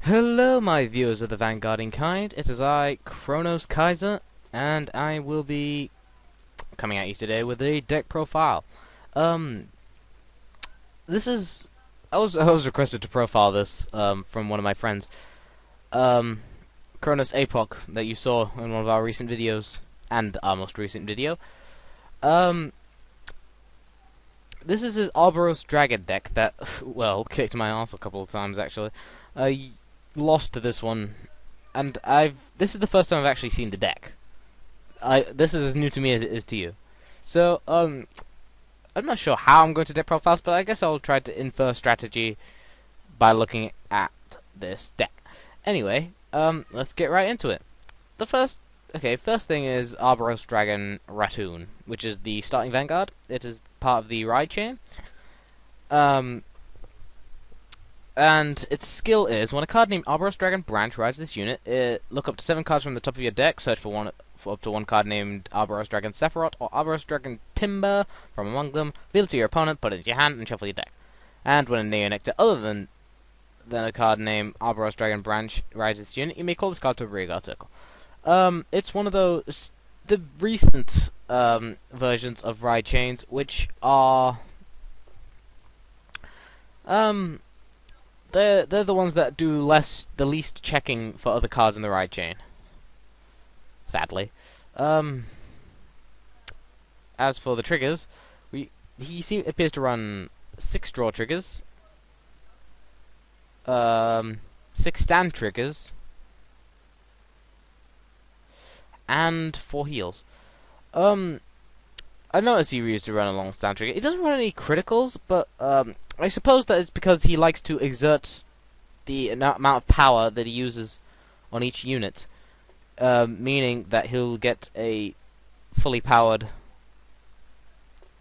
Hello, my viewers of the Vanguarding kind. It is I, Chronos Kaiser, and I will be coming at you today with a deck profile. Um, this is I was requested to profile this from one of my friends, um, Chronos Apoc, that you saw in one of our recent videos and our most recent video. Um, this is his Arbaros Dragon deck that, well, kicked my ass a couple of times actually. I lost to this one, and this is the first time I've actually seen the deck. This is as new to me as it is to you. So, I'm not sure how I'm going to deck profiles, but I guess I'll try to infer strategy by looking at this deck. Anyway, let's get right into it. First thing is Arbaros Dragon Ratoon, which is the starting Vanguard. It is part of the ride chain. And its skill is, when a card named Arboros Dragon Branch rides this unit, look up to 7 cards from the top of your deck, search for up to one card named Arboros Dragon Sephirot or Arboros Dragon Timber from among them, reveal it to your opponent, put it into your hand, and shuffle your deck. And when a Neonectar other than a card named Arboros Dragon Branch rides this unit, you may call this card to a rearguard circle. It's one of the recent versions of ride chains, which are they're the ones that do the least checking for other cards in the ride chain. Sadly. As for the triggers, he appears to run 6 draw triggers, 6 stand triggers, and 4 heals. I noticed he used to run a long stand trigger. He doesn't run any criticals, but I suppose that it's because he likes to exert the amount of power that he uses on each unit, meaning that he'll get a fully powered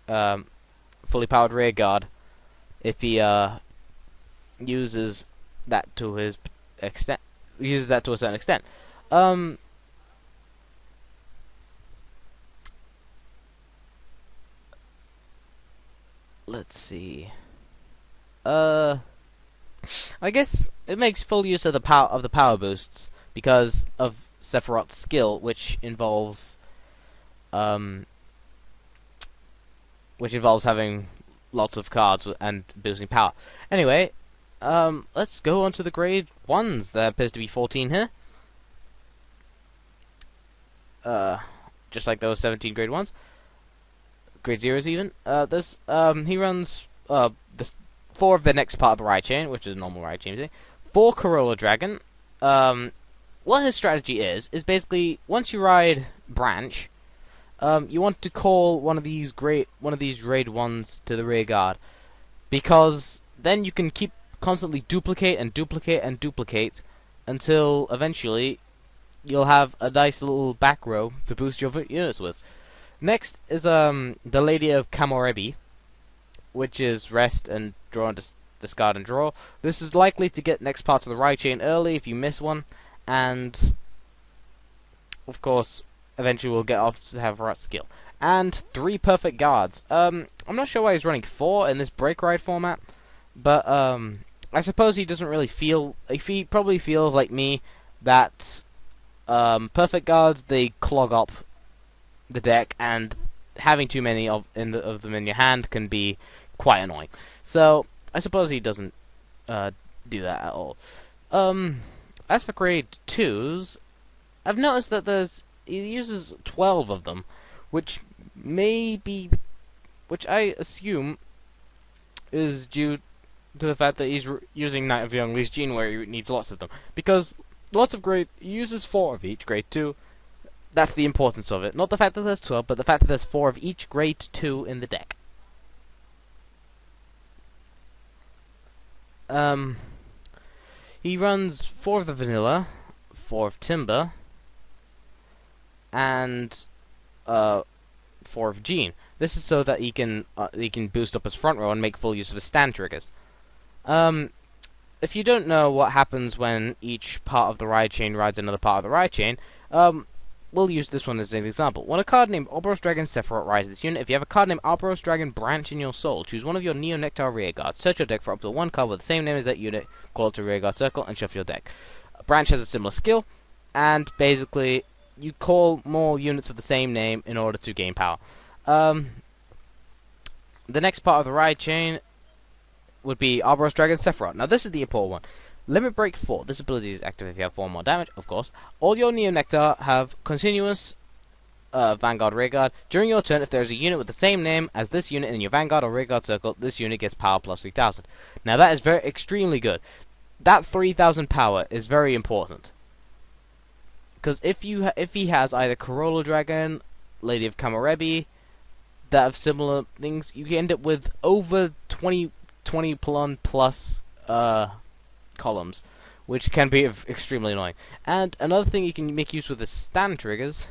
rear guard if he uses that to his extent. Uses that to a certain extent. Let's see. I guess it makes full use of the power boosts because of Sephirot's skill, which involves having lots of cards and boosting power. Anyway, let's go on to the grade 1s. There appears to be 14 here. Just like those 17 grade 1s. Grade 0s even. He runs this 4 of the next part of the ride chain, which is a normal ride chain thing. 4 Corolla Dragon. What his strategy is basically once you ride Branch, you want to call one of these grade 1s to the rear guard, because then you can constantly duplicate and duplicate and duplicate until eventually you'll have a nice little back row to boost your units with. Next is the Lady of Kamorebi, which is rest and draw and discard and draw. This is likely to get next part of the ride chain early if you miss one, and of course eventually we'll get off to have Sephirot's skill. And 3 perfect guards. I'm not sure why he's running 4 in this break ride format, but I suppose he doesn't really feel. He probably feels like me that perfect guards, they clog up the deck, and having too many of them in your hand can be quite annoying. So I suppose he doesn't do that at all. As for grade 2s, I've noticed that he uses 12 of them, which I assume is due to the fact that he's using Knight of Young Lee's Gene, where he needs lots of them, because he uses 4 of each grade 2. That's the importance of it. Not the fact that there's 12, but the fact that there's 4 of each grade 2 in the deck. He runs 4 of the vanilla, 4 of timber, and 4 of gene. This is so that he can boost up his front row and make full use of his stand triggers. If you don't know what happens when each part of the ride chain rides another part of the ride chain, we'll use this one as an example. When a card named Arboros Dragon Sephirot rises this unit, if you have a card named Arbaros Dragon Branch in your soul, choose one of your Neo Nectar rearguards. Search your deck for up to one card with the same name as that unit, call it to rearguard circle, and shuffle your deck. Branch has a similar skill, and basically you call more units of the same name in order to gain power. The next part of the ride chain would be Arboros Dragon Sephirot. Now this is the important one. Limit Break 4. This ability is active if you have 4 more damage, of course. All your Neo Nectar have continuous Vanguard rearguard. During your turn, if there is a unit with the same name as this unit in your Vanguard or rearguard circle, this unit gets power plus 3000. Now that is extremely good. That 3000 power is very important. Because if he has either Corolla Dragon, Lady of Kamorebi, that have similar things, you can end up with over 20 plus columns, which can be extremely annoying. And another thing you can make use with the stand triggers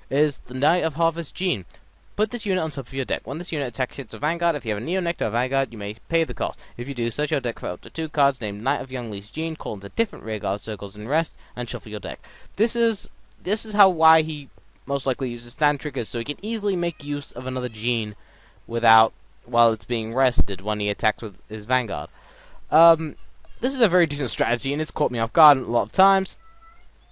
is the Knight of Harvest Gene. Put this unit on top of your deck. When this unit attacks hits a Vanguard, if you have a Neo Nectar Vanguard, you may pay the cost. If you do, search your deck for up to 2 cards named Knight of Young Lee's Gene, call into different rearguard circles and rest, and shuffle your deck. This is why he most likely uses stand triggers, so he can easily make use of another Gene while it's being rested when he attacks with his Vanguard. This is a very decent strategy, and it's caught me off guard a lot of times.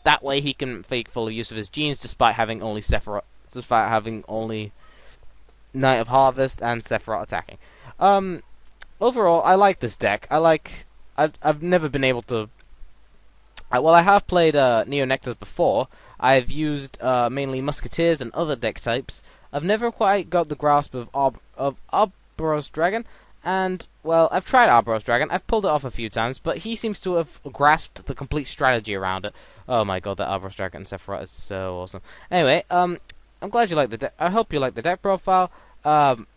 That way he can make full use of his genes despite having only Sephirot, despite having only Knight of Harvest and Sephirot attacking. Overall, I like this deck. I've never been able to. Well, I have played Neo Nectars before. I've used mainly Musketeers and other deck types. I've never quite got the grasp of Arboros Dragon. And, well, I've tried Arboros Dragon. I've pulled it off a few times, but he seems to have grasped the complete strategy around it. Oh my god, that Arboros Dragon and Sephirot is so awesome. Anyway, I'm glad you like the deck. I hope you like the deck profile.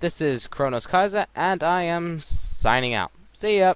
This is Chronos Kaiser, and I am signing out. See ya!